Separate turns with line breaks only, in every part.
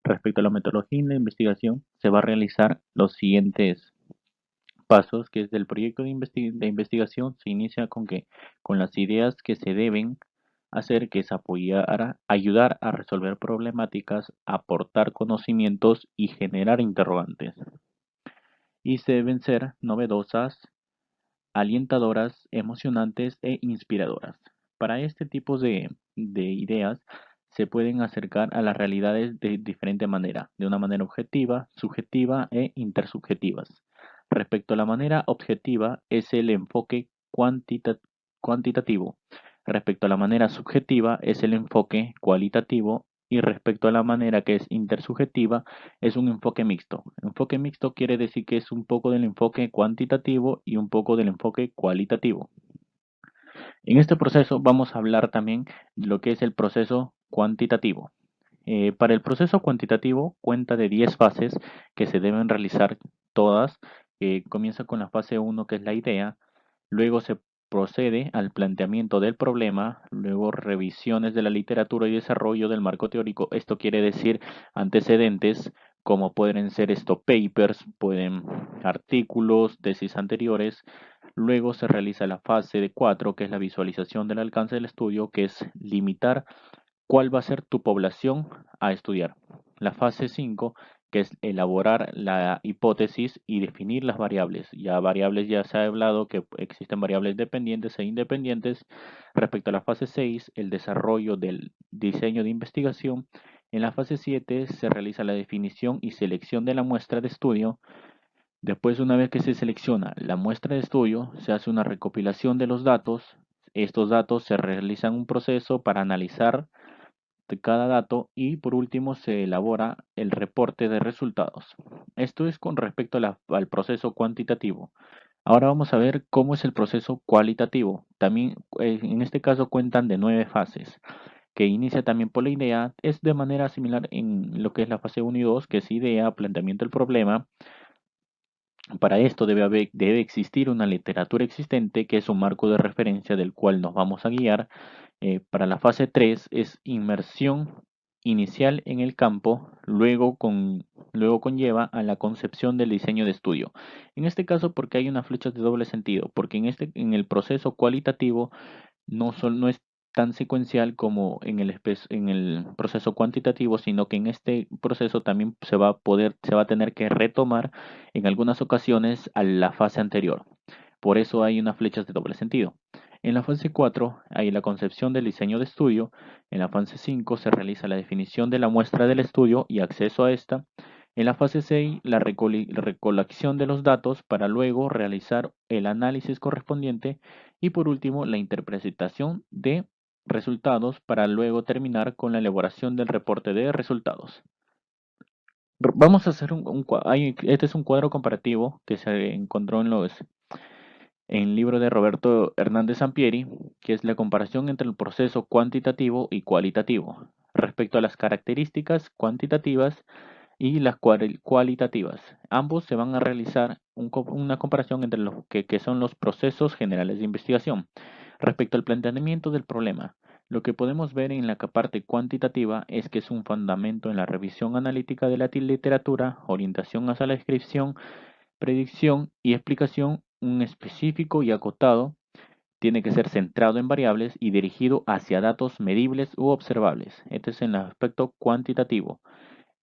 Respecto a la metodología y la investigación, se va a realizar los siguientes pasos, que es del proyecto de investigación. Se inicia con las ideas que se deben hacer, que es ayudar a resolver problemáticas, aportar conocimientos y generar interrogantes. Y se deben ser novedosas, alientadoras, emocionantes e inspiradoras. Para este tipo de ideas se pueden acercar a las realidades de diferente manera, de una manera objetiva, subjetiva e intersubjetivas. Respecto a la manera objetiva es el enfoque cuantitativo. Respecto a la manera subjetiva es el enfoque cualitativo y respecto a la manera que es intersubjetiva es un enfoque mixto. Enfoque mixto quiere decir que es un poco del enfoque cuantitativo y un poco del enfoque cualitativo. En este proceso vamos a hablar también de lo que es el proceso cuantitativo. Para el proceso cuantitativo cuenta de 10 fases que se deben realizar todas. Comienza con la fase 1, que es la idea, luego se procede al planteamiento del problema, luego revisiones de la literatura y desarrollo del marco teórico. Esto quiere decir antecedentes, como pueden ser estos papers, pueden artículos, tesis anteriores. Luego se realiza la fase de 4, que es la visualización del alcance del estudio, que es limitar cuál va a ser tu población a estudiar. La fase 5, que es elaborar la hipótesis y definir las variables. Ya se ha hablado que existen variables dependientes e independientes. Respecto a la fase 6, el desarrollo del diseño de investigación. En la fase 7 se realiza la definición y selección de la muestra de estudio. Después, una vez que se selecciona la muestra de estudio, se hace una recopilación de los datos. Estos datos se realizan un proceso para analizar de cada dato y por último se elabora el reporte de resultados. Esto es con respecto al proceso cuantitativo. Ahora vamos a ver cómo es el proceso cualitativo. También en este caso cuentan de 9 fases, que inicia también por la idea. Es de manera similar en lo que es la fase 1 y 2, que es idea, planteamiento del problema. Para esto debe existir una literatura existente, que es un marco de referencia del cual nos vamos a guiar. Para la fase 3 es inmersión inicial en el campo, luego conlleva a la concepción del diseño de estudio. En este caso, porque hay una flecha de doble sentido, porque en el proceso cualitativo no es tan secuencial como en el proceso cuantitativo, sino que en este proceso también se va a tener que retomar en algunas ocasiones a la fase anterior. Por eso hay unas flechas de doble sentido. En la fase 4 hay la concepción del diseño de estudio. En la fase 5 se realiza la definición de la muestra del estudio y acceso a esta. En la fase 6, la recolección de los datos para luego realizar el análisis correspondiente. Y por último, la interpretación de resultados para luego terminar con la elaboración del reporte de resultados. Vamos a hacer este es un cuadro comparativo que se encontró en el libro de Roberto Hernández Sampieri, que es la comparación entre el proceso cuantitativo y cualitativo respecto a las características cuantitativas y las cualitativas. Ambos se van a realizar una comparación entre los que son los procesos generales de investigación. Respecto al planteamiento del problema, lo que podemos ver en la parte cuantitativa es que es un fundamento en la revisión analítica de la literatura, orientación hacia la descripción, predicción y explicación, un específico y acotado. Tiene que ser centrado en variables y dirigido hacia datos medibles u observables. Este es en el aspecto cuantitativo.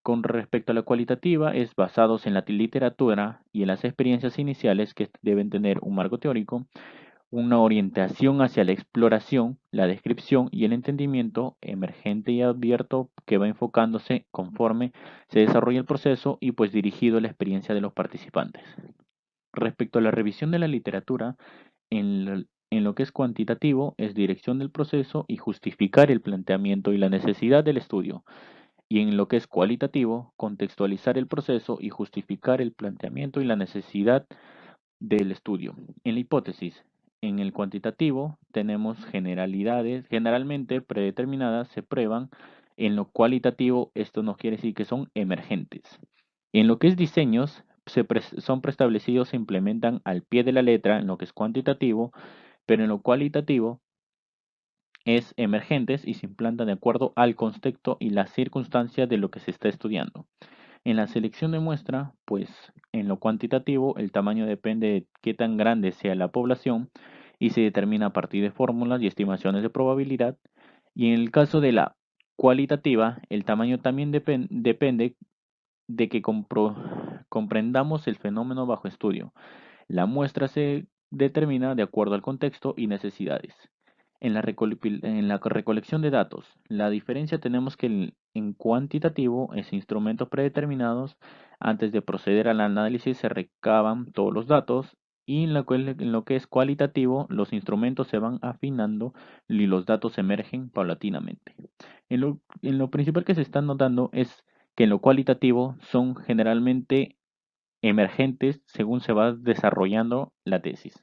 Con respecto a la cualitativa, es basados en la literatura y en las experiencias iniciales, que deben tener un marco teórico, una orientación hacia la exploración, la descripción y el entendimiento emergente y abierto, que va enfocándose conforme se desarrolla el proceso y pues dirigido a la experiencia de los participantes. Respecto a la revisión de la literatura, en lo que es cuantitativo, es dirección del proceso y justificar el planteamiento y la necesidad del estudio. Y en lo que es cualitativo, contextualizar el proceso y justificar el planteamiento y la necesidad del estudio. En la hipótesis, en el cuantitativo tenemos generalidades generalmente predeterminadas, se prueban. En lo cualitativo, esto nos quiere decir que son emergentes. En lo que es diseños, son preestablecidos, se implementan al pie de la letra en lo que es cuantitativo, pero en lo cualitativo es emergentes y se implanta de acuerdo al contexto y las circunstancias de lo que se está estudiando. En la selección de muestra, pues en lo cuantitativo el tamaño depende de qué tan grande sea la población y se determina a partir de fórmulas y estimaciones de probabilidad. Y en el caso de la cualitativa, el tamaño también depende de que comprendamos el fenómeno bajo estudio. La muestra se determina de acuerdo al contexto y necesidades. En la recolección de datos, la diferencia tenemos que en cuantitativo es instrumentos predeterminados. Antes de proceder al análisis se recaban todos los datos y en lo que es cualitativo los instrumentos se van afinando y los datos emergen paulatinamente. En lo principal que se está notando es que en lo cualitativo son generalmente emergentes según se va desarrollando la tesis.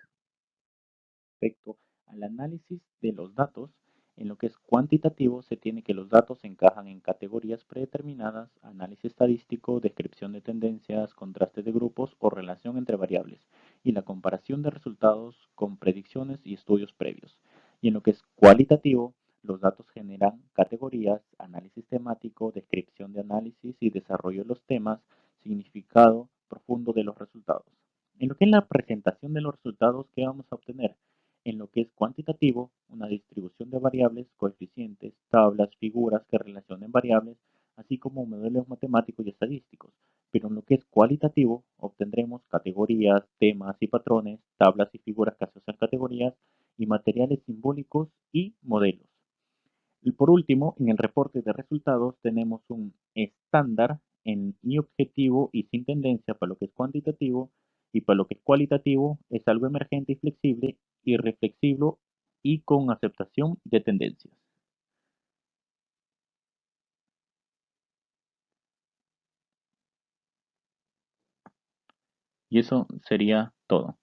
Respecto al análisis de los datos, en lo que es cuantitativo se tiene que los datos encajan en categorías predeterminadas, análisis estadístico, descripción de tendencias, contraste de grupos o relación entre variables, y la comparación de resultados con predicciones y estudios previos. Y en lo que es cualitativo, los datos generan categorías, análisis temático, descripción de análisis y desarrollo de los temas, significado profundo de los resultados. En lo que es la presentación de los resultados, ¿qué vamos a obtener? En lo que es cuantitativo, una distribución de variables, coeficientes, tablas, figuras que relacionen variables, así como modelos matemáticos y estadísticos. Pero en lo que es cualitativo, obtendremos categorías, temas y patrones, tablas y figuras que asocian categorías, y materiales simbólicos y modelos. Y por último, en el reporte de resultados tenemos un estándar en y objetivo y sin tendencia para lo que es cuantitativo, y para lo que es cualitativo es algo emergente y flexible, irreflexivo y con aceptación de tendencias. Y eso sería todo.